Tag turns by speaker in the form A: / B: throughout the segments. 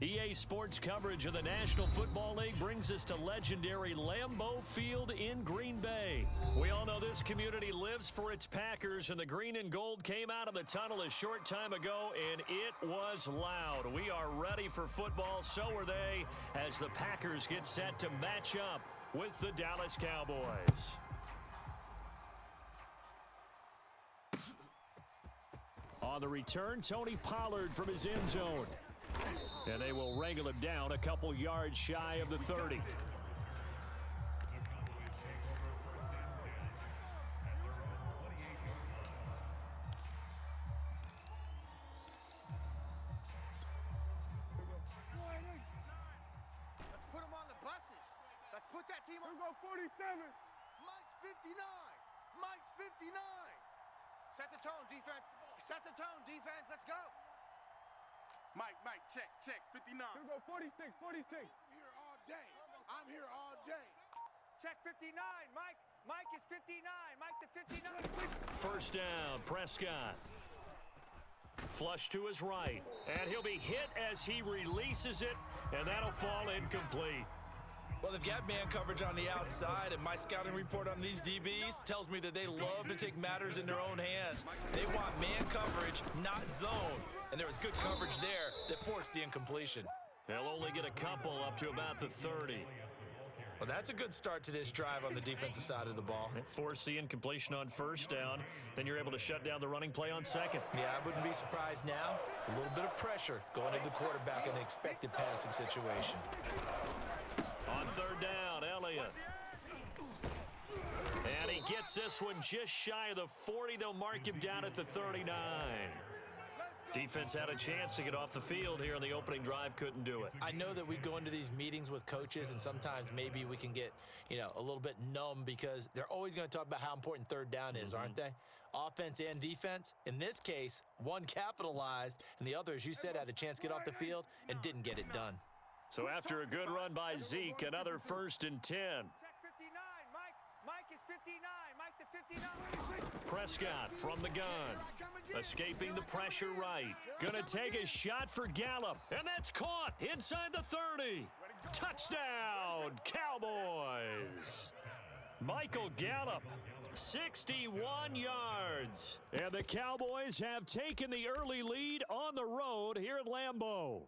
A: EA Sports coverage of the National Football League brings us to legendary Lambeau Field in Green Bay. We all know this community lives for its Packers, and the green and gold came out of the tunnel a short time ago, and it was loud. We are ready for football, so are they, as the Packers get set to match up with the Dallas Cowboys. On the return, Tony Pollard from his end zone. And they will wrangle him down a couple yards shy of the 30.
B: Let's put them on the buses. Let's put that team on. We'll go 47. Mike's 59. Mike's 59. Set the tone, defense. Set the tone, defense. Let's go.
C: Mike, check, 59.
B: We'll go 46. I'm here all day. I'm here all day. Check 59, Mike. Mike is 59. Mike to 59.
A: First down, Prescott. Flush to his right. And he'll be hit as he releases it, and that'll fall incomplete.
D: Well, they've got man coverage on the outside, and my scouting report on these DBs tells me that they love to take matters in their own hands. They want man coverage, not zone. And there was good coverage there that forced the incompletion.
A: They'll only get a couple up to about the 30.
D: Well, that's a good start to this drive on the defensive side of the ball.
A: Force the incompletion on first down. Then you're able to shut down the running play on second.
D: Yeah, I wouldn't be surprised now. A little bit of pressure going into the quarterback in an expected passing situation.
A: On third down, Elliott. And he gets this one just shy of the 40. They'll mark him down at the 39. Defense had a chance to get off the field here in the opening drive, couldn't do it.
D: I know that we go into these meetings with coaches, and sometimes maybe we can get, a little bit numb because they're always going to talk about how important third down is, aren't they? Offense and defense. In this case, one capitalized, and the other, as you said, had a chance to get off the field and didn't get it done.
A: So after a good run by Zeke, another 1st and 10.
B: Check 59, Mike. Mike is 59. Mike to 59.
A: Prescott from the gun. Escaping the pressure right. Gonna take a shot for Gallup. And that's caught inside the 30. Touchdown, Cowboys. Michael Gallup, 61 yards. And the Cowboys have taken the early lead on the road here at Lambeau.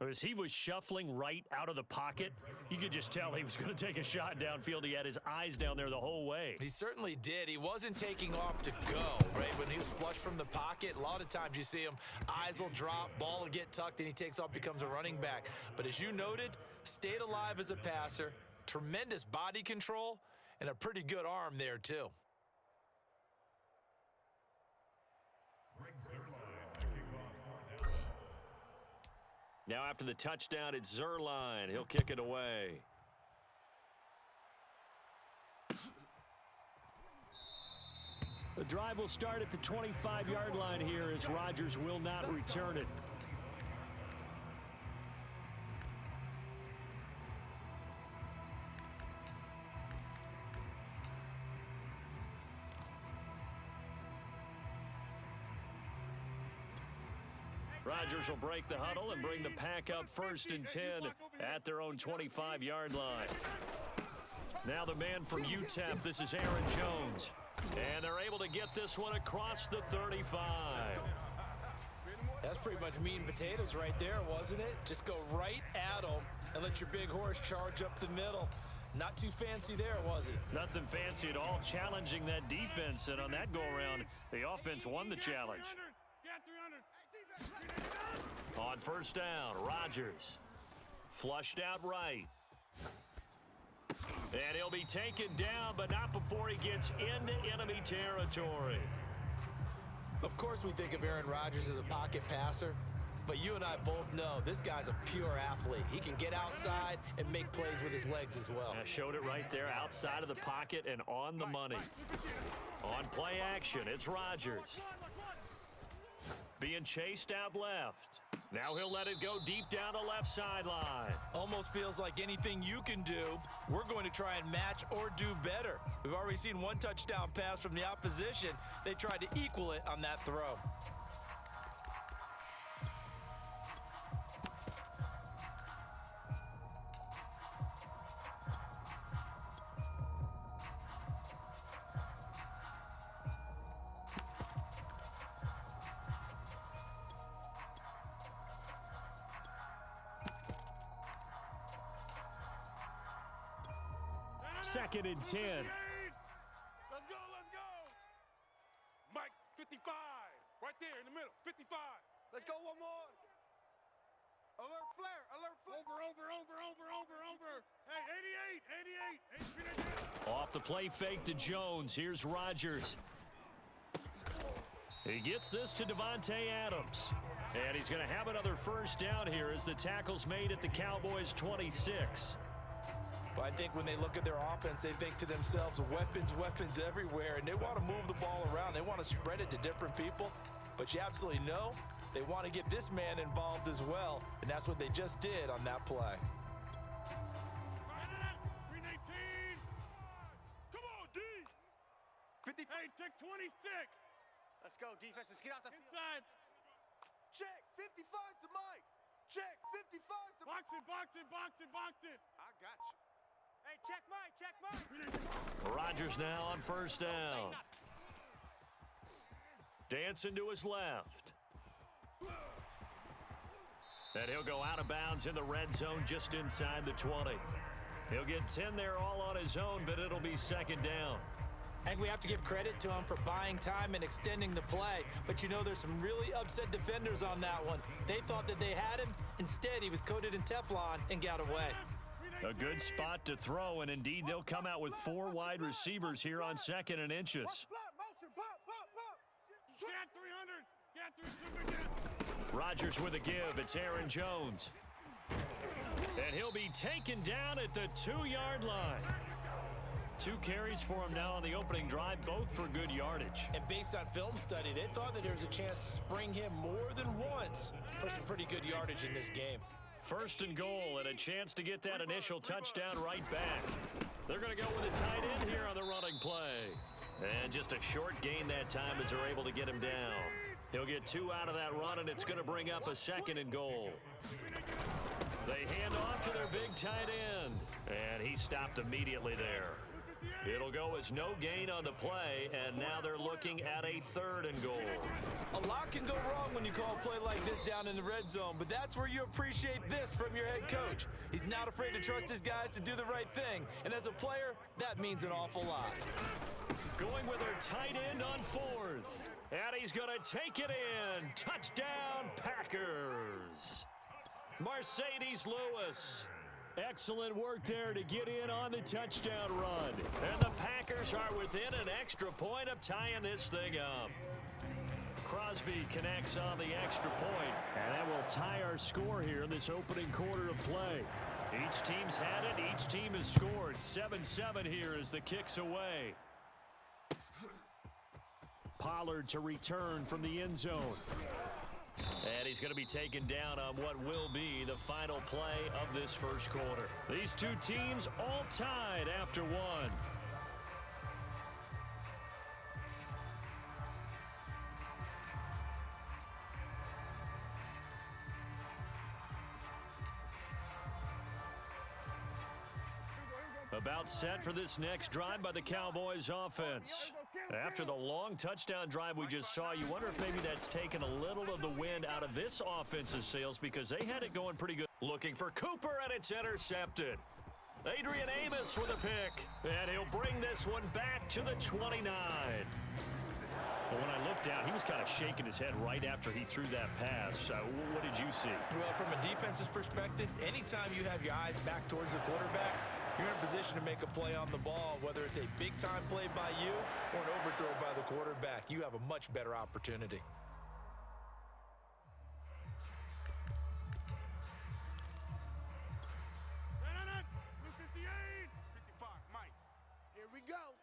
A: As he was shuffling right out of the pocket, you could just tell he was going to take a shot downfield. He had his eyes down there the whole way.
D: He certainly did. He wasn't taking off to go, right? When he was flush from the pocket, a lot of times you see him, eyes will drop, ball will get tucked, and he takes off, becomes a running back. But as you noted, stayed alive as a passer, tremendous body control, and a pretty good arm there, too.
A: Now after the touchdown, it's Zerline. He'll kick it away. The drive will start at the 25-yard line here as Rodgers will not return it. Rodgers will break the huddle and bring the pack up 1st and 10 at their own 25-yard line. Now the man from UTEP, this is Aaron Jones. And they're able to get this one across the 35.
D: That's pretty much meat and potatoes right there, wasn't it? Just go right at them and let your big horse charge up the middle. Not too fancy there, was it?
A: Nothing fancy at all, challenging that defense. And on that go-around, the offense won the challenge. On first down, Rodgers. Flushed out right. And he'll be taken down, but not before he gets into enemy territory.
D: Of course we think of Aaron Rodgers as a pocket passer, but you and I both know this guy's a pure athlete. He can get outside and make plays with his legs as well.
A: I showed it right there, outside of the pocket and on the money. On play action, it's Rodgers. Being chased out left. Now he'll let it go deep down the left sideline.
D: Almost feels like anything you can do, we're going to try and match or do better. We've already seen one touchdown pass from the opposition. They tried to equal it on that throw.
A: 2nd and 10.
C: Let's go, let's go. Mike, 55. Right there in the middle, 55.
B: Let's go one more. Alert flare, alert flare.
C: Over. Hey, 88.
A: Off the play fake to Jones. Here's Rodgers. He gets this to Devontae Adams. And he's going to have another first down here as the tackle's made at the Cowboys' 26.
D: But I think when they look at their offense, they think to themselves, weapons everywhere, and they want to move the ball around. They want to spread it to different people. But you absolutely know they want to get this man involved as well, and that's what they just did on that play.
C: Green 18. Come on, D.
B: 50.
C: Hey, check 26.
B: Let's go, defense. Let's get out the
C: Inside.
B: Check 55 to Mike. Check 55 to
C: Box it.
B: I got you. Hey, check Mike.
A: Rodgers now on first down. Dancing to his left. And he'll go out of bounds in the red zone just inside the 20. He'll get 10 there all on his own, but it'll be 2nd down.
D: I think we have to give credit to him for buying time and extending the play. But you know, there's some really upset defenders on that one. They thought that they had him. Instead, he was coated in Teflon and got away.
A: A good spot to throw, and indeed they'll come out with 4 wide receivers here on 2nd and inches.
B: Motion, pop.
C: Get 300.
A: Rodgers with a give. It's Aaron Jones. And he'll be taken down at the 2-yard line. 2 carries for him now on the opening drive, both for good yardage.
D: And based on film study, they thought that there was a chance to spring him more than once for some pretty good yardage in this game.
A: 1st and goal, and a chance to get that initial touchdown right back. They're going to go with a tight end here on the running play. And just a short gain that time as they're able to get him down. He'll get 2 out of that run, and it's going to bring up a 2nd and goal. They hand off to their big tight end, and he stopped immediately there. It'll go as no gain on the play, and now they're looking at a 3rd and goal.
D: A lot can go wrong when you call a play like this down in the red zone, but that's where you appreciate this from your head coach. He's not afraid to trust his guys to do the right thing, and as a player, that means an awful lot.
A: Going with their tight end on 4th, and he's going to take it in. Touchdown, Packers. Mercedes Lewis. Excellent work there to get in on the touchdown run. And the Packers are within an extra point of tying this thing up. Crosby connects on the extra point, and that will tie our score here in this opening quarter of play. Each team's had it. Each team has scored. 7-7 here as the kick's away. Pollard to return from the end zone. And he's going to be taken down on what will be the final play of this first quarter. These 2 teams all tied after 1. About set for this next drive by the Cowboys offense. After the long touchdown drive we just saw, you wonder if maybe that's taken a little of the wind out of this offense's sails because they had it going pretty good. Looking for Cooper, and it's intercepted. Adrian Amos with a pick, and he'll bring this one back to the 29. Well, when I looked down, he was kind of shaking his head right after he threw that pass. What did you see?
D: Well, from a defense's perspective, anytime you have your eyes back towards the quarterback, you're in a position to make a play on the ball, whether it's a big-time play by you or an overthrow by the quarterback. You have a much better opportunity.
C: Blue 58. 55, Mike.
B: Here we go.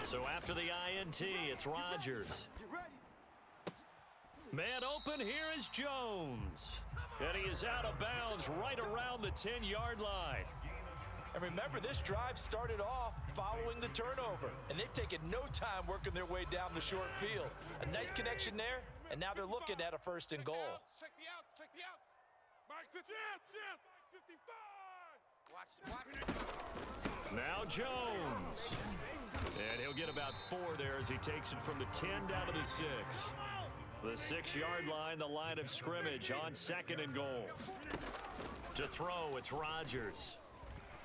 A: So after the INT, it's Rodgers.
B: Get ready.
A: Man open, here is Jones. And he is out of bounds right around the 10-yard line.
D: And remember, this drive started off following the turnover, and they've taken no time working their way down the short field. A nice connection there, and now they're looking at a 1st and goal.
C: Check the outs. Mike, 50 outs. 55.
B: Watch.
A: Now Jones. And he'll get about 4 there as he takes it from the 10 down to the 6. The 6-yard line, the line of scrimmage on 2nd and goal. To throw, it's Rodgers.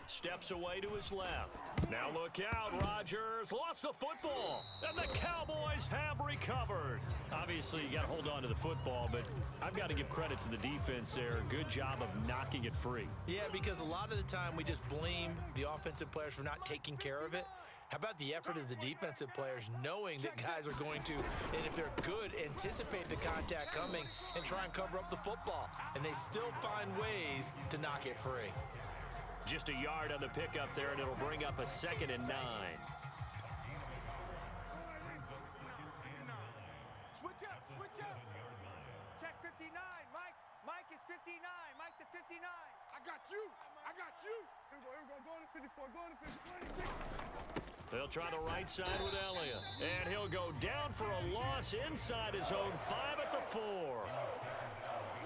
A: Steps away to his left. Now look out, Rodgers lost the football, and the Cowboys have recovered. Obviously, you got to hold on to the football, but I've got to give credit to the defense there. Good job of knocking it free.
D: Yeah, because a lot of the time we just blame the offensive players for not taking care of it. How about the effort of the defensive players knowing that guys are going to, and if they're good, anticipate the contact coming and try and cover up the football, and they still find ways to knock it free.
A: Just a yard on the pickup there, and it'll bring up a 2nd and 9.
B: Switch up, switch up. Check 59, Mike. Mike is 59. Mike to 59.
C: I got you. I got you.
B: Here we go. Go to 54. Go to 56.
A: They'll try the right side with Elliott, and he'll go down for a loss inside his own 5 at the 4.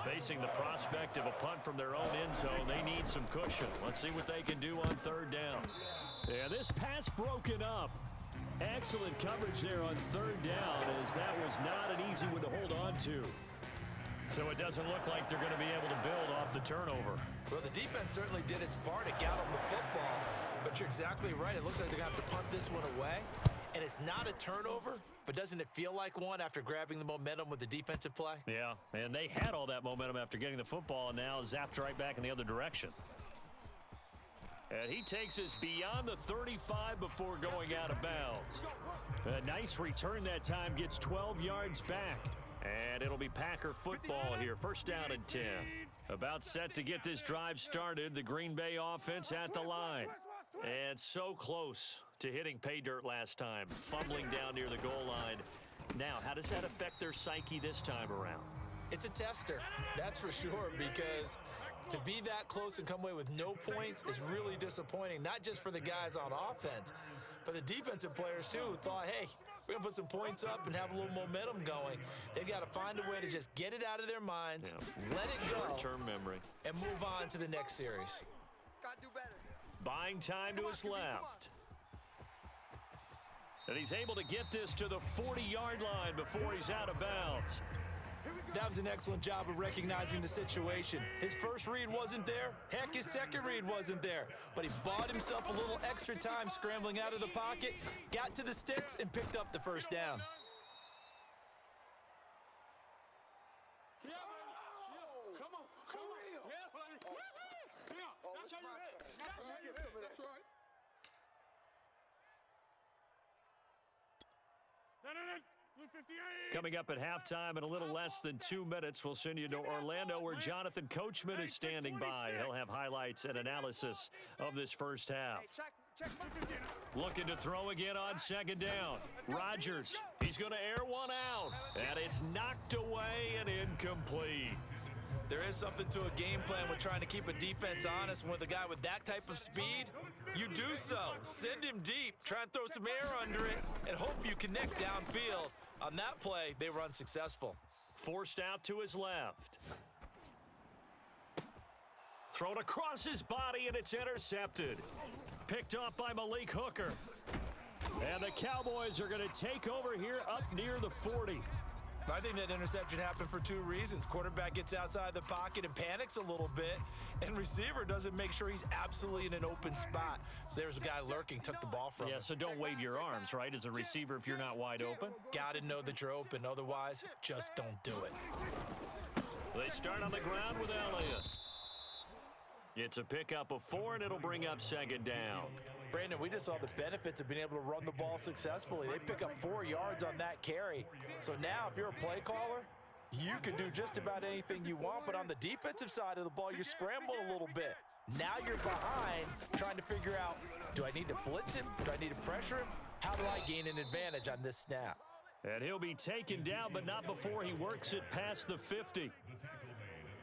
A: Facing the prospect of a punt from their own end zone, they need some cushion. Let's see what they can do on 3rd down. Yeah, this pass broken up. Excellent coverage there on 3rd down, as that was not an easy one to hold on to. So it doesn't look like they're going to be able to build off the turnover.
D: Well, the defense certainly did its part to get them the football, but you're exactly right. It looks like they're going to have to punt this one away. And it's not a turnover, but doesn't it feel like one after grabbing the momentum with the defensive play?
A: Yeah, and they had all that momentum after getting the football, and now zapped right back in the other direction. And he takes us beyond the 35 before going out of bounds. A nice return that time, gets 12 yards back. And it'll be Packer football here, 1st down and 10. About set to get this drive started, the Green Bay offense at the line. And so close to hitting pay dirt last time, fumbling down near the goal line. Now, how does that affect their psyche this time around?
D: It's a tester, that's for sure, because to be that close and come away with no points is really disappointing, not just for the guys on offense, but the defensive players, too, who thought, hey, we're going to put some points up and have a little momentum going. They've got to find a way to just get it out of their minds, let it go,
A: short-term memory,
D: and move on to the next series.
B: Got to do better.
A: Buying time to his left. And he's able to get this to the 40-yard line before he's out of bounds.
D: That was an excellent job of recognizing the situation. His first read wasn't there. Heck, his second read wasn't there. But he bought himself a little extra time scrambling out of the pocket, got to the sticks, and picked up the 1st down.
C: Yeah, buddy. Come on. Come on. Yeah, buddy. Yeah. That's how you hit. That's how you hit. That's right. No. 58.
A: Coming up at halftime in a little less than 2 minutes, we'll send you to Orlando, where Jonathan Coachman is standing by. He'll have highlights and analysis of this first half.
B: Check.
A: Looking to throw again on 2nd down. Rodgers, he's going to air one out, and it's knocked away and incomplete.
D: There is something to a game plan with trying to keep a defense honest. With a guy with that type of speed, you do so. Send him deep, try and throw some air under it, and hope you connect downfield. On that play, they were unsuccessful.
A: Forced out to his left. Thrown across his body, and it's intercepted. Picked off by Malik Hooker. And the Cowboys are going to take over here up near the 40.
D: I think that interception happened for 2 reasons. Quarterback gets outside the pocket and panics a little bit, and receiver doesn't make sure he's absolutely in an open spot. So there's a guy lurking, took the ball from him.
A: Yeah, so don't wave your arms, right, as a receiver if you're not wide open.
D: Got to know that you're open. Otherwise, just don't do it.
A: They start on the ground with Elliott. It's a pickup of 4, and it'll bring up 2nd down.
D: Brandon, we just saw the benefits of being able to run the ball successfully. They pick up 4 yards on that carry. So now if you're a play caller, you can do just about anything you want. But on the defensive side of the ball, you're scrambling a little bit. Now you're behind trying to figure out, do I need to blitz him? Do I need to pressure him? How do I gain an advantage on this snap?
A: And he'll be taken down, but not before he works it past the 50.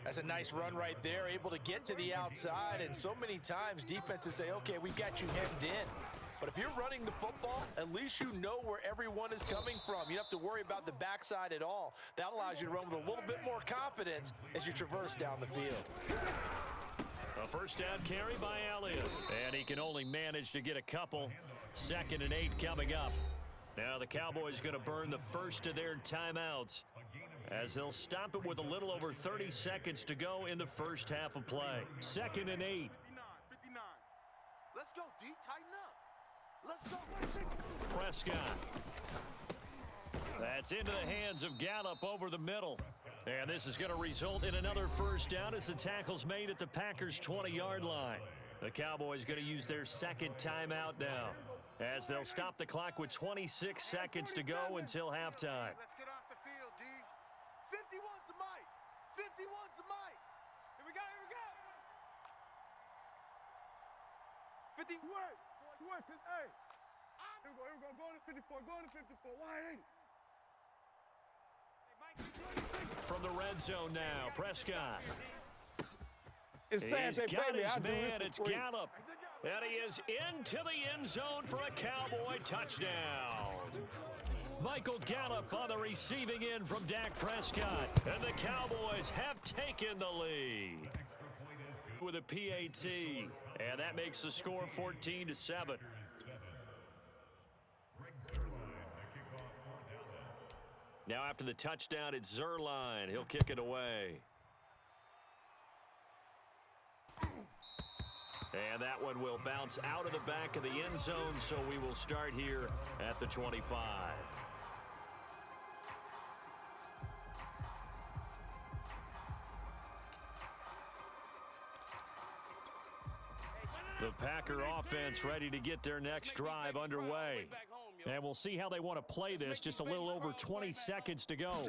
D: That's a nice run right there, able to get to the outside. And so many times defenses say, okay, we've got you hemmed in. But if you're running the football, at least you know where everyone is coming from. You don't have to worry about the backside at all. That allows you to run with a little bit more confidence as you traverse down the field.
A: A first down carry by Elliott. And he can only manage to get a couple. 2nd and 8 coming up. Now the Cowboys going to burn the first of their timeouts as they'll stop it with a little over 30 seconds to go in the first half of play. 2nd and 8.
B: 59. Let's go, D. Tighten up. Let's go.
A: Prescott. That's into the hands of Gallup over the middle. And this is going to result in another first down as the tackle's made at the Packers' 20-yard line. The Cowboys going to use their second timeout now, as they'll stop the clock with 26 seconds to go until halftime.
B: Let's get off the field, D. 51's the mic. 51's the mic. Here we go, here we go. 50. Switch it, hey. Here we go, go to 54, go to 54. Why ain't it?
A: From the red zone now, Prescott.
C: It's sad
A: He's
C: they
A: got
C: pay me.
A: his
C: I do
A: man,
C: this
A: it's
C: for free.
A: Gallup. And he is into the end zone for a Cowboy touchdown. Michael Gallup on the receiving end from Dak Prescott. And the Cowboys have taken the lead with a PAT. And that makes the score 14-7. Now after the touchdown, it's Zerline. He'll kick it away. And that one will bounce out of the back of the end zone, so we will start here at the 25. The Packer offense ready to get their next drive underway. And we'll see how they want to play this. Just a little over 20 seconds to go.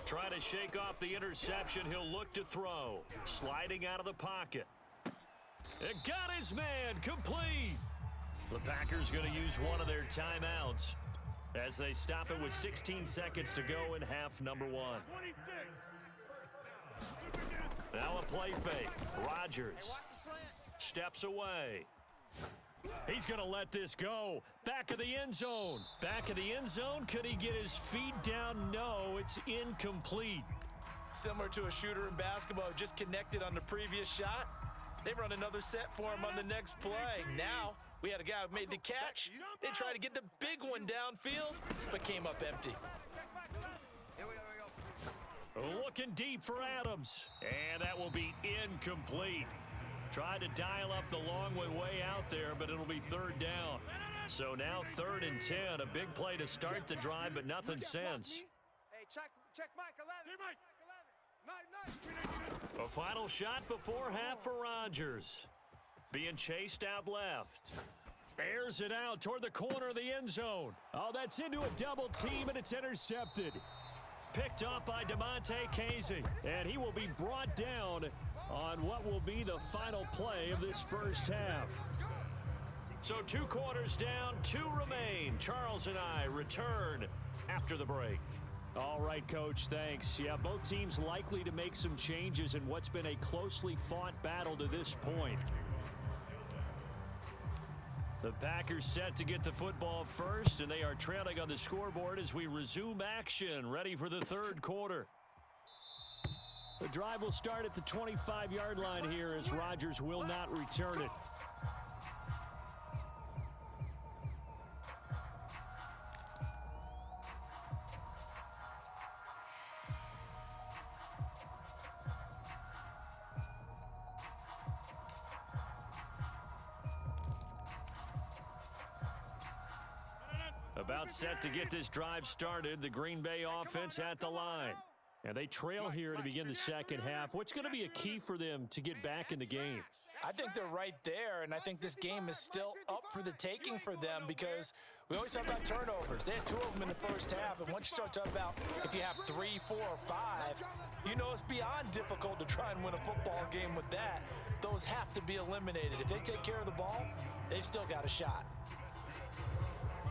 A: Trying to shake off the interception. He'll look to throw. Sliding out of the pocket. It got his man complete. The Packers going to use one of their timeouts as they stop it with 16 seconds to go in half number 1. Now a play fake. Rodgers steps away. He's going to let this go. Back of the end zone. Back of the end zone. Could he get his feet down? No, it's incomplete.
D: Similar to a shooter in basketball, just connected on the previous shot. They run another set for him on the next play. Now, we had a guy who made the catch. They tried to get the big one downfield, but came up empty.
A: Looking deep for Adams. And that will be incomplete. Tried to dial up the long way out there, but it'll be 3rd down. So now 3rd and 10. A big play to start the drive, but nothing since.
B: Hey, check Mike 11.
A: A final shot before half for Rodgers. Being chased out left. Airs it out toward the corner of the end zone. Oh, that's into a double team, and it's intercepted. Picked up by DeMonte Casey. And he will be brought down on what will be the final play of this first half. So 2 quarters down, 2 remain. Charles and I return after the break. All right, Coach, thanks. Yeah, both teams likely to make some changes in what's been a closely fought battle to this point. The Packers set to get the football first, and they are trailing on the scoreboard as we resume action, ready for the 3rd quarter. The drive will start at the 25-yard line here as Rodgers will not return it. About set to get this drive started, the Green Bay offense at the line. And they trail here to begin the second half. What's going to be a key for them to get back in the game?
D: I think they're right there, and I think this game is still up for the taking for them because we always talk about turnovers. They had 2 of them in the first half, and once you start talking about if you have 3, 4, or 5, you know it's beyond difficult to try and win a football game with that. Those have to be eliminated. If they take care of the ball, they've still got a shot.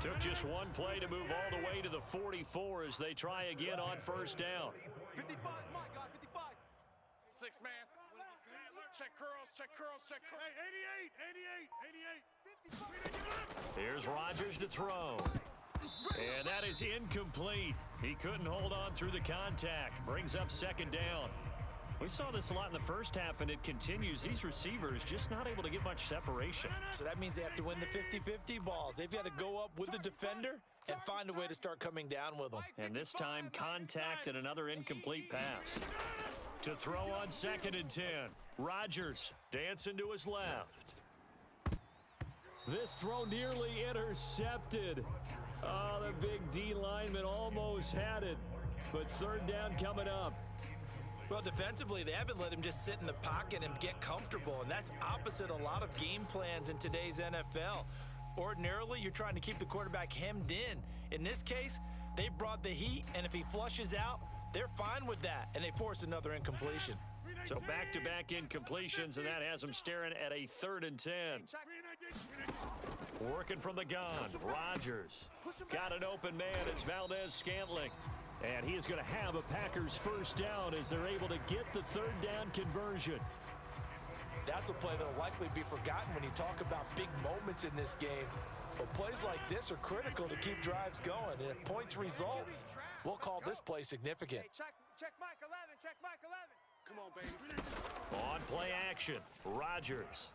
A: Took just one play to move all the way to the 44 as they try again on first down.
B: 55's Mike, guys, 55.
C: 6 man. Check curls, check curls, check curls. Hey, 88.
A: Here's Rodgers to throw. And that is incomplete. He couldn't hold on through the contact. Brings up 2nd down. We saw this a lot in the first half, and it continues. These receivers just not able to get much separation.
D: So that means they have to win the 50-50 balls. They've got to go up with the defender and find a way to start coming down with them.
A: And this time, contact and another incomplete pass. To throw on 2nd and 10. Rodgers dancing to his left. This throw nearly intercepted. Oh, the big D lineman almost had it. But 3rd down coming up.
D: Well, defensively, they haven't let him just sit in the pocket and get comfortable, and that's opposite a lot of game plans in today's NFL. Ordinarily, you're trying to keep the quarterback hemmed in. In this case, they brought the heat, and if he flushes out, they're fine with that, and they force another incompletion.
A: So back-to-back incompletions, and that has them staring at a 3rd and 10. Working from the gun, Rodgers. Got an open man, it's Valdez-Scantling. And he is going to have a Packers first down as they're able to get the 3rd down conversion.
D: That's a play that will likely be forgotten when you talk about big moments in this game. But plays like this are critical to keep drives going. And if points result, we'll call this play significant.
B: Hey, check Mike 11, check Mike 11. Come on, baby.
A: On play action, Rodgers.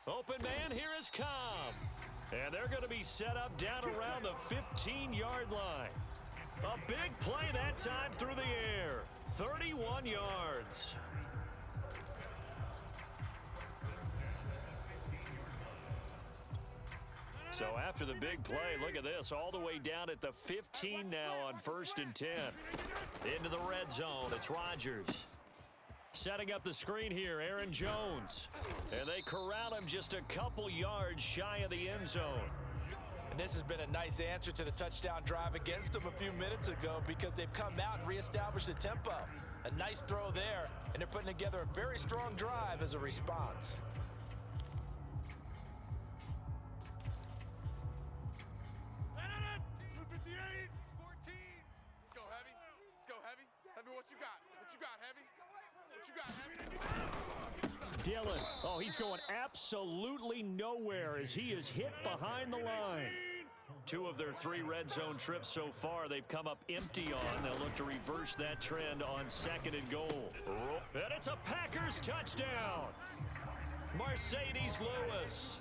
A: Open man, here is Cobb. And they're going to be set up down around the 15-yard line. A big play that time through the air. 31 yards. So after the big play, look at this. All the way down at the 15 now on 1st and 10. Into the red zone, it's Rodgers. Setting up the screen here, Aaron Jones. And they corral him just a couple yards shy of the end zone.
D: And this has been a nice answer to the touchdown drive against them a few minutes ago because they've come out and reestablished the tempo. A nice throw there, and they're putting together a very strong drive as a response.
C: Let's go, Heavy. Let's go, Heavy. Heavy, what you got? What you got, Heavy? What you got, Heavy?
A: Dillon, oh, he's going absolutely nowhere as he is hit behind the line. 2 of their 3 red zone trips so far, they've come up empty on. They'll look to reverse that trend on 2nd and goal. And it's a Packers touchdown. Mercedes Lewis.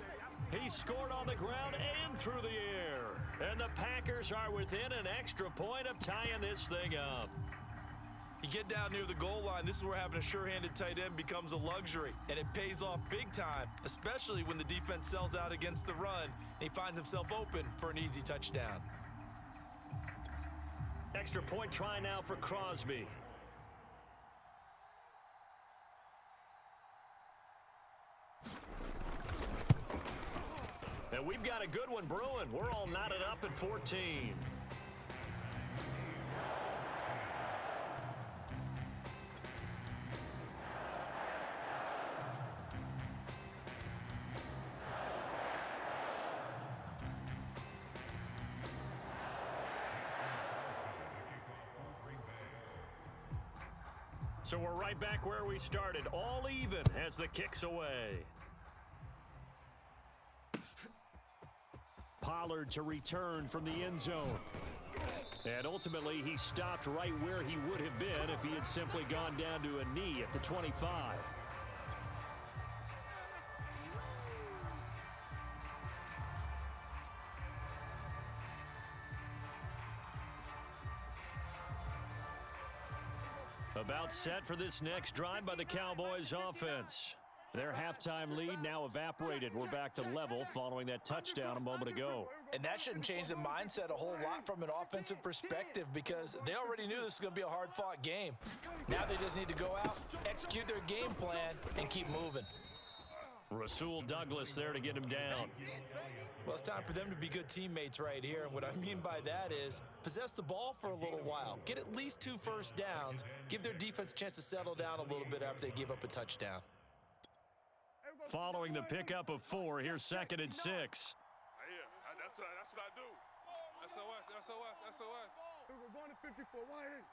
A: He scored on the ground and through the air. And the Packers are within an extra point of tying this thing up.
D: You get down near the goal line, this is where having a sure-handed tight end becomes a luxury, and it pays off big time, especially when the defense sells out against the run, and he finds himself open for an easy touchdown.
A: Extra point try now for Crosby. And we've got a good one brewing. We're all knotted up at 14. So we're right back where we started, all even as the kick's away. Pollard to return from the end zone. And ultimately, he stopped right where he would have been if he had simply gone down to a knee at the 25. About set for this next drive by the Cowboys offense. Their halftime lead now evaporated. We're back to level following that touchdown a moment ago.
D: And that shouldn't change the mindset a whole lot from an offensive perspective because they already knew this was going to be a hard-fought game. Now they just need to go out, execute their game plan, and keep moving.
A: Rasul Douglas there to get him down.
D: Well, it's time for them to be good teammates right here, and what I mean by that is possess the ball for a little while, get at least 2 first downs, give their defense a chance to settle down a little bit after they give up a touchdown.
A: Following the pickup of 4, here's 2nd and 6.
C: Yeah, that's what I do. SOS.
B: We're going to 54. Wide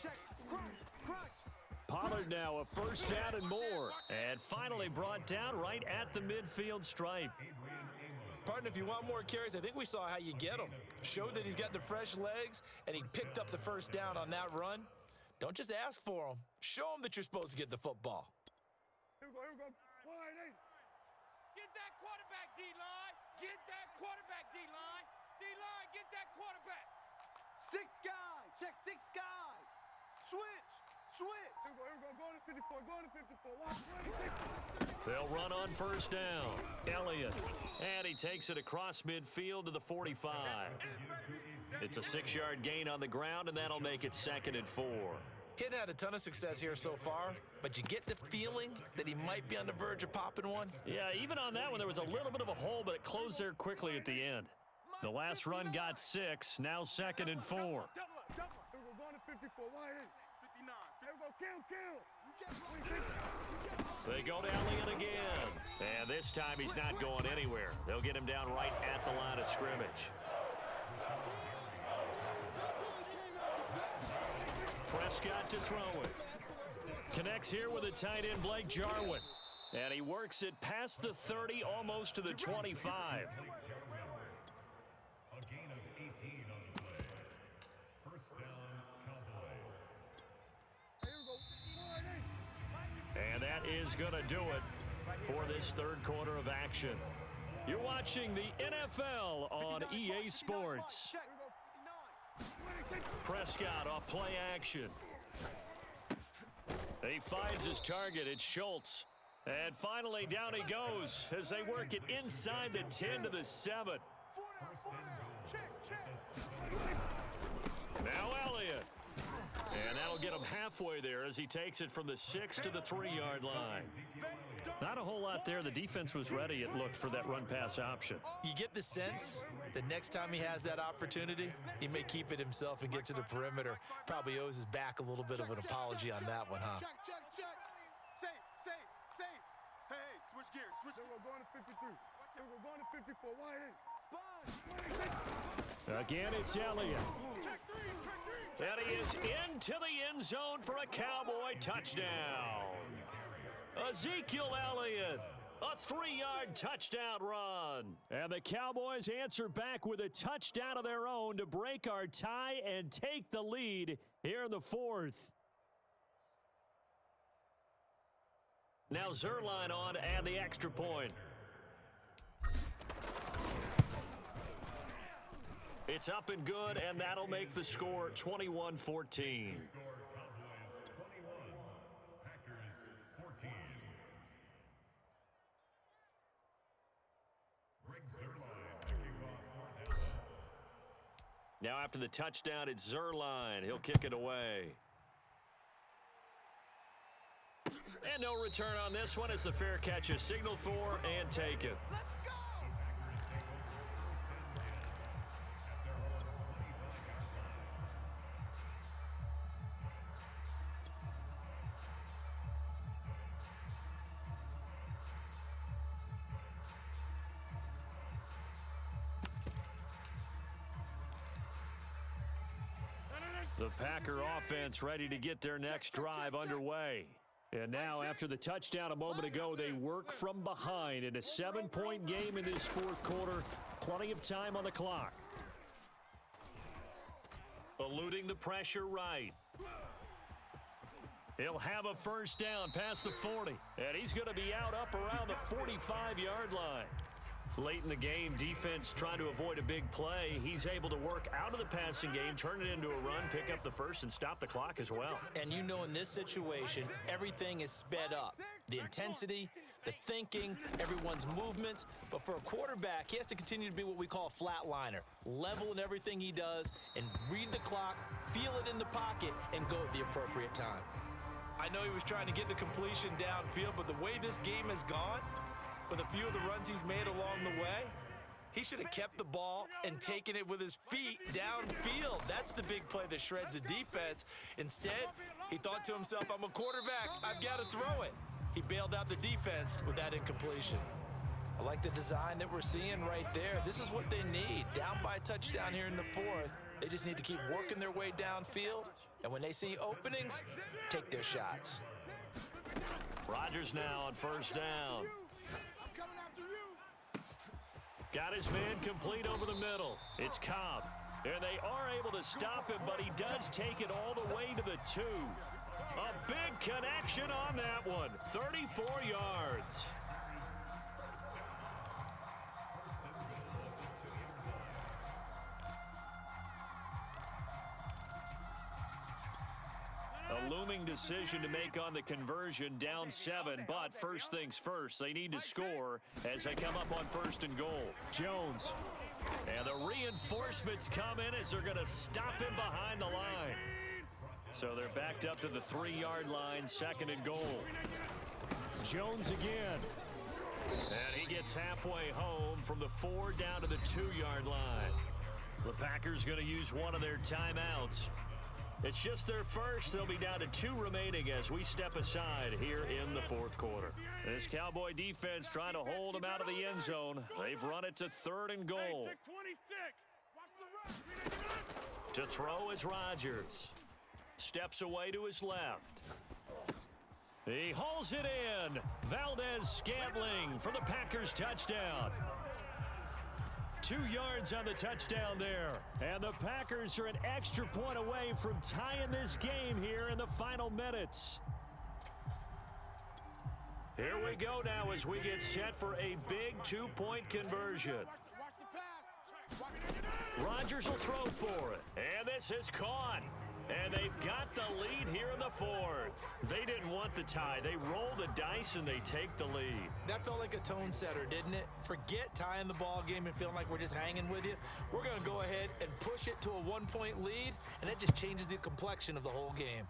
C: Check. Crunch.
A: Pollard now a first down and more. And finally brought down right at the midfield stripe.
D: Partner, if you want more carries, I think we saw how you get them. Showed that he's got the fresh legs, and he picked up the first down on that run. Don't just ask for them. Show them that you're supposed to get the football.
C: Here we go. Wide eight. Get that quarterback, D-line. Get that quarterback, D-line. D-line, get that quarterback.
B: Six guy. Check six guy. Switch.
C: Here we go. Go to 54. Go to 54.
A: They'll run on first down. Elliott. And he takes it across midfield to the 45. It's a 6-yard gain on the ground, and that'll make it 2nd and 4.
D: He hadn't had a ton of success here so far, but you get the feeling that he might be on the verge of popping one.
A: Yeah, even on that one, there was a little bit of a hole, but it closed there quickly at the end. The last run got 6, now 2nd and 4.
C: Double up. Here we go. Going to 54. Wide eight. 59. Here we go. Kill.
A: They go to Elliott again. And this time he's not going anywhere. They'll get him down right at the line of scrimmage. Prescott to throw it. Connects here with a tight end, Blake Jarwin. And he works it past the 30, almost to the 25.
E: A gain of 18 on the play. First down, Cowboys.
A: And that is going to do it for this third quarter of action. You're watching the NFL on EA Sports. Prescott off play action. He finds his target. It's Schultz. And finally, down he goes as they work it inside the 10 to the 7. Now Elliott. And that'll get him halfway there as he takes it from the 6 to the 3-yard line. Not a whole lot there. The defense was ready, it looked, for that run-pass option.
D: You get the sense that next time he has that opportunity, he may keep it himself and get to the perimeter. Probably owes his back a little bit of an apology on that one, huh?
B: Check. Safe. Hey, switch gears.
C: Here we go. Going to 53. Here we go. Going to 54. Wide eight.
B: Spine.
A: Again, it's Elliott.
C: Check three.
A: And he is into the end zone for a Cowboy touchdown. Ezekiel Elliott, a 3-yard touchdown run. And the Cowboys answer back with a touchdown of their own to break our tie and take the lead here in the 4th. Now Zerline on and the extra point. It's up and good, and that'll make the score 21-14.
E: Score Cowboys 21, Packers 14. Greg Zerline to kick off 4th down.
A: Now after the touchdown, it's Zerline. He'll kick it away. And no return on this one as the fair catch is signaled for and taken. The Packer offense ready to get their next drive underway. And now, after the touchdown a moment ago, they work from behind in a 7-point game in this 4th quarter. Plenty of time on the clock. Eluding the pressure right. He'll have a first down past the 40. And he's going to be out up around the 45-yard line. Late in the game, defense trying to avoid a big play. He's able to work out of the passing game, turn it into a run, pick up the first, and stop the clock as well.
D: And you know, in this situation, everything is sped up. The intensity, the thinking, everyone's movements. But for a quarterback, he has to continue to be what we call a flatliner. Level in everything he does and read the clock, feel it in the pocket, and go at the appropriate time. I know he was trying to get the completion downfield, but the way this game has gone, with a few of the runs he's made along the way, he should have kept the ball and taken it with his feet downfield. That's the big play that shreds the defense. Instead, he thought to himself, I'm a quarterback, I've got to throw it. He bailed out the defense with that incompletion. I like the design that we're seeing right there. This is what they need. Down by a touchdown here in the 4th. They just need to keep working their way downfield. And when they see openings, take their shots.
A: Rodgers now on first down. Got his man complete over the middle. It's Cobb. And they are able to stop him, but he does take it all the way to the 2. A big connection on that one. 34 yards. A looming decision to make on the conversion, down 7, but first things first, they need to score as they come up on 1st and goal. Jones. And the reinforcements come in as they're going to stop him behind the line. So they're backed up to the 3-yard line, 2nd and goal. Jones again. And he gets halfway home from the 4 down to the 2-yard line. The Packers going to use one of their timeouts. It's just their first. They'll be down to 2 remaining as we step aside here in the 4th quarter. This Cowboy defense trying to hold them out of the end zone. They've run it to 3rd and goal. To throw is Rodgers. Steps away to his left. He hauls it in. Valdez-Scantling for the Packers touchdown. 2 yards on the touchdown there. And the Packers are an extra point away from tying this game here in the final minutes. Here we go now as we get set for a big 2-point conversion. Rodgers will throw for it. And this is caught. And they've got the lead here in the 4th. They didn't want the tie. They roll the dice and they take the lead.
D: That felt like a tone setter, didn't it? Forget tying the ball game and feeling like we're just hanging with you. We're going to go ahead and push it to a 1-point lead, and that just changes the complexion of the whole game.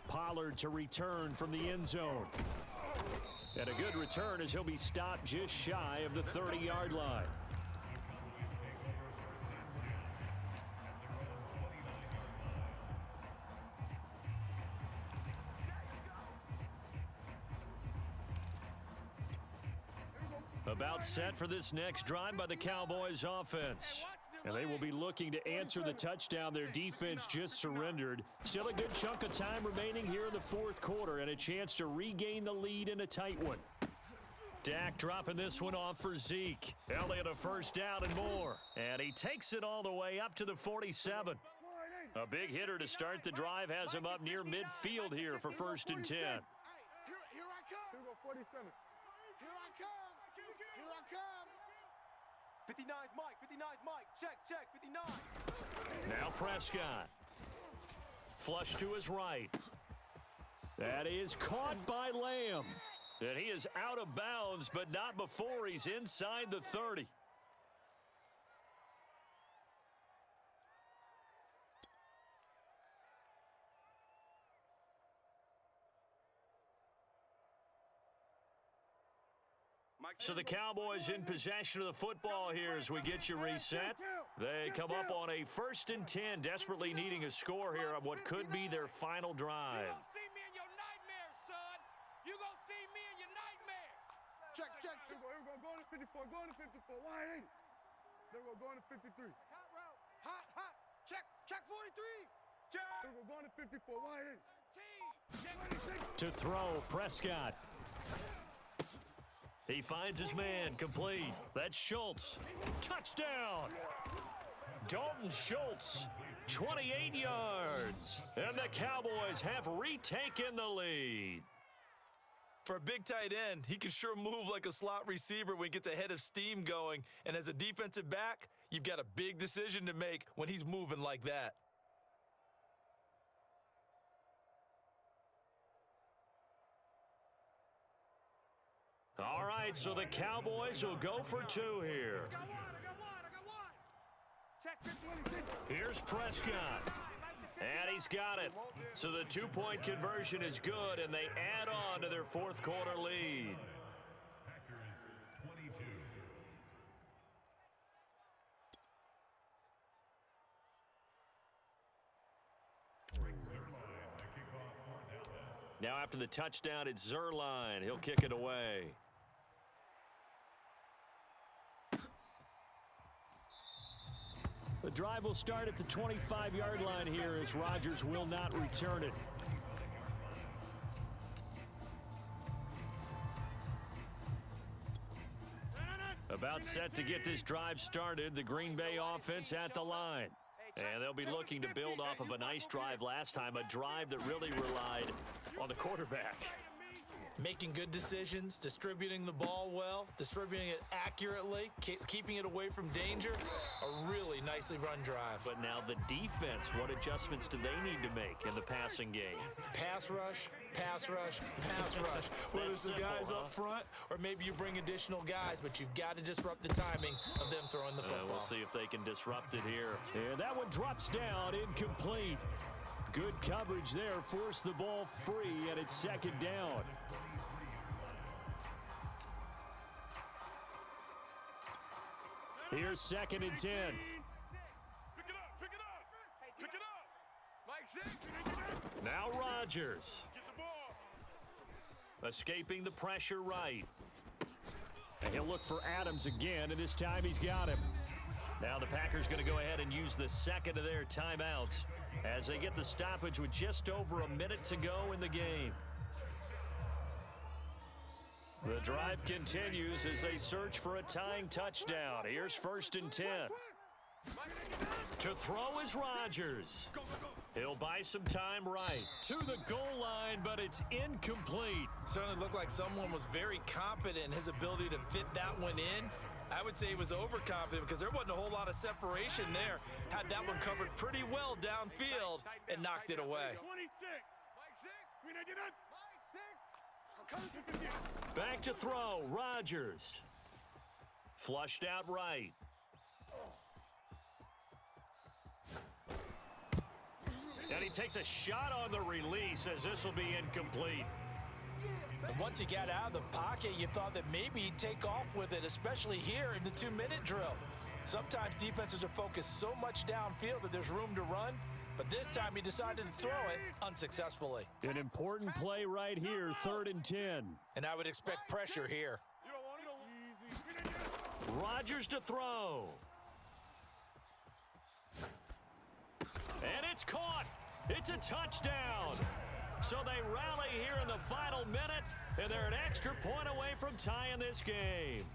A: Pollard to return from the end zone. And a good return as he'll be stopped just shy of the 30-yard line. About set for this next drive by the Cowboys offense. And they will be looking to answer the touchdown their defense just surrendered. Still a good chunk of time remaining here in the 4th quarter and a chance to regain the lead in a tight one. Dak dropping this one off for Zeke. Elliott a first down and more. And he takes it all the way up to the 47. A big hitter to start the drive has him up near midfield here for 1st and 10.
B: Here I come. 47. Here I come. Here I come. 59's Mike. 59's Mike. Check. 59.
A: Now Prescott. Flush to his right. That is caught by Lamb. And he is out of bounds, but not before he's inside the 30. So the Cowboys in possession of the football here as we get you reset. They come up on a 1st and 10, desperately needing a score here on what could be their final drive.
C: You gonna see me in your nightmares, son. You gonna see me in your nightmares.
B: Check.
F: Here we go. Going to 54. Going to 54. Wide 80. There we go. Going to 53.
B: Hot route. Hot. Check 43. Check.
F: There we go. Going to 54. Wide 80.
A: To throw, Prescott. He finds his man, complete. That's Schultz. Touchdown! Dalton Schultz, 28 yards. And the Cowboys have retaken the lead.
D: For a big tight end, he can sure move like a slot receiver when he gets a head of steam going. And as a defensive back, you've got a big decision to make when he's moving like that.
A: All right, so the Cowboys will go for 2 here.
B: I got one. Check.
A: Here's Prescott. And he's got it. So the 2-point conversion is good, and they add on to their 4th quarter lead.
E: Packers 22.
A: Now after the touchdown, it's Zerline. He'll kick it away. The drive will start at the 25-yard line here as Rodgers will not return it. About set to get this drive started. The Green Bay offense at the line. And they'll be looking to build off of a nice drive last time, a drive that really relied on the quarterback.
D: Making good decisions, distributing the ball well, distributing it accurately, keeping it away from danger. A really nicely run drive.
A: But now the defense, what adjustments do they need to make in the passing game?
D: Pass rush, pass rush, pass rush. Whether it's the guys up front or maybe you bring additional guys, but you've got to disrupt the timing of them throwing the football.
A: We'll see if they can disrupt it here. And that one drops down, incomplete. Good coverage there, forced the ball free, and it's second down. Here's 2nd and 10.
C: Pick it up, pick it up, pick it up. Mike 6.
A: Now Rodgers.
C: Get the ball.
A: Escaping the pressure right. And he'll look for Adams again, and this time he's got him. Now the Packers going to go ahead and use the second of their timeouts as they get the stoppage with just over a minute to go in the game. The drive continues as they search for a tying touchdown. Here's 1st and 10. To throw is Rodgers. He'll buy some time right to the goal line, but it's incomplete.
D: Certainly looked like someone was very confident in his ability to fit that one in. I would say he was overconfident because there wasn't a whole lot of separation there. Had that one covered pretty well downfield and knocked it away.
C: 26. Mike 6. We didn't get it.
A: Back to throw, Rodgers. Flushed out right. And he takes a shot on the release as this will be incomplete.
D: And once he got out of the pocket, you thought that maybe he'd take off with it, especially here in the 2-minute drill. Sometimes defenses are focused so much downfield that there's room to run, but this time he decided to throw it unsuccessfully.
A: An important play right here, 3rd and 10.
D: And I would expect pressure here.
C: You don't want it. Easy.
A: Rodgers to throw. And it's caught. It's a touchdown. So they rally here in the final minute, and they're an extra point away from tying this game.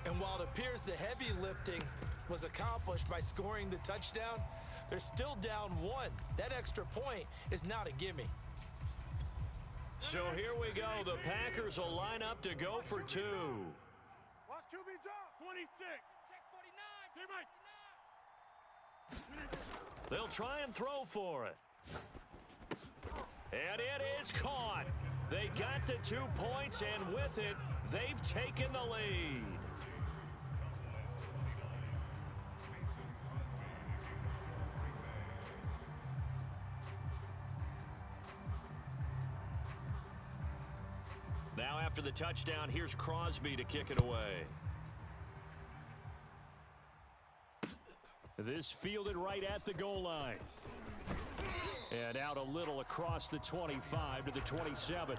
D: And while it appears the heavy lifting was accomplished by scoring the touchdown, they're still down 1. That extra point is not a gimme.
A: So here we go. The Packers will line up to go for 2.
C: Watch QB drop. 26. Check 49.
A: They'll try and throw for it. And it is caught. They got the 2 points, and with it, they've taken the lead. Now after the touchdown, here's Crosby to kick it away. This fielded right at the goal line. And out a little across the 25 to the 27.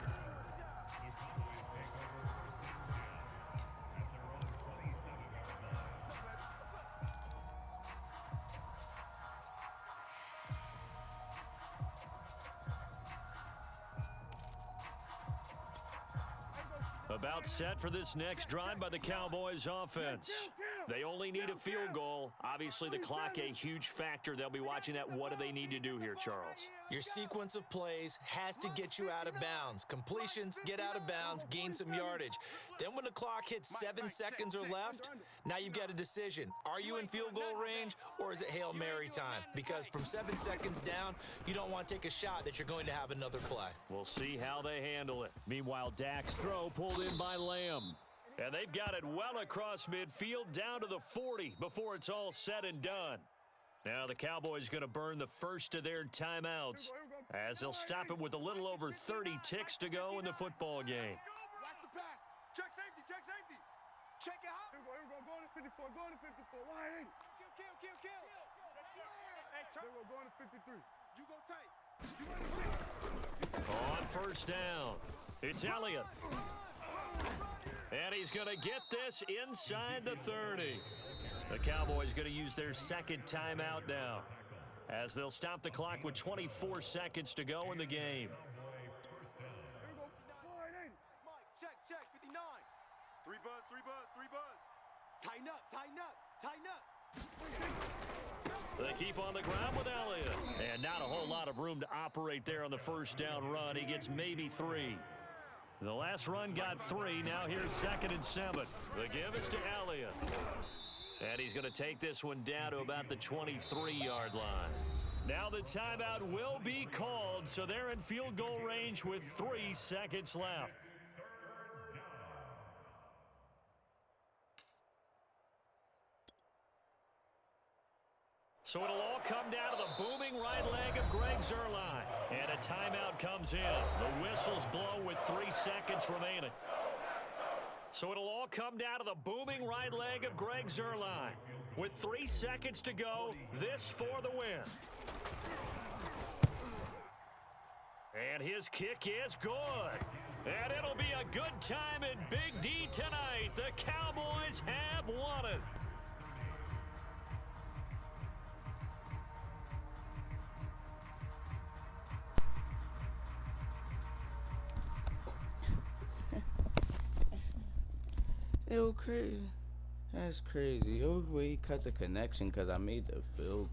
A: About set for this next drive by the Cowboys offense. They only need a field goal. Obviously, the clock a huge factor. They'll be watching that. What do they need to do here, Charles?
D: Your sequence of plays has to get you out of bounds. Completions, get out of bounds, gain some yardage. Then when the clock hits 7 seconds or left, now you've got a decision. Are you in field goal range or is it Hail Mary time? Because from 7 seconds down, you don't want to take a shot that you're going to have another play.
A: We'll see how they handle it. Meanwhile, Dak's throw pulled in by Lamb. And they've got it well across midfield down to the 40 before it's all said and done. Now the Cowboys going to burn the first of their timeouts as they'll stop it with a little over 30 ticks to go in the football game.
B: Watch the pass. Check safety, check safety. Check it out.
F: Here we go, going to 54, going to 54. Why ain't it?
B: Kill. Hey, turn.
F: Here we go, going to 53.
B: You go tight.
A: On first down, it's Elliott. And he's going to get this inside the 30. The Cowboys going to use their second timeout now as they'll stop the clock with 24 seconds to go in the game.
F: Here we go. Why ain't it?
B: Mike, check, 59.
C: 3 buzz.
B: Tighten Tighten up. Tighten up.
A: They keep on the ground with Elliott. And not a whole lot of room to operate there on the first down run. He gets maybe 3. The last run got 3. Now here's 2nd and 7. The give is to Elliott. And he's going to take this one down to about the 23-yard line. Now the timeout will be called, so they're in field goal range with 3 seconds left. So it'll all come down to the booming right leg of Greg Zuerlein. And a timeout comes in. The whistles blow with 3 seconds remaining. So it'll all come down to the booming right leg of Greg Zuerlein. With 3 seconds to go, this for the win. And his kick is good. And it'll be a good time in Big D tonight. The Cowboys have won it.
G: It was crazy. That's crazy. It was where he cut the connection because I made the field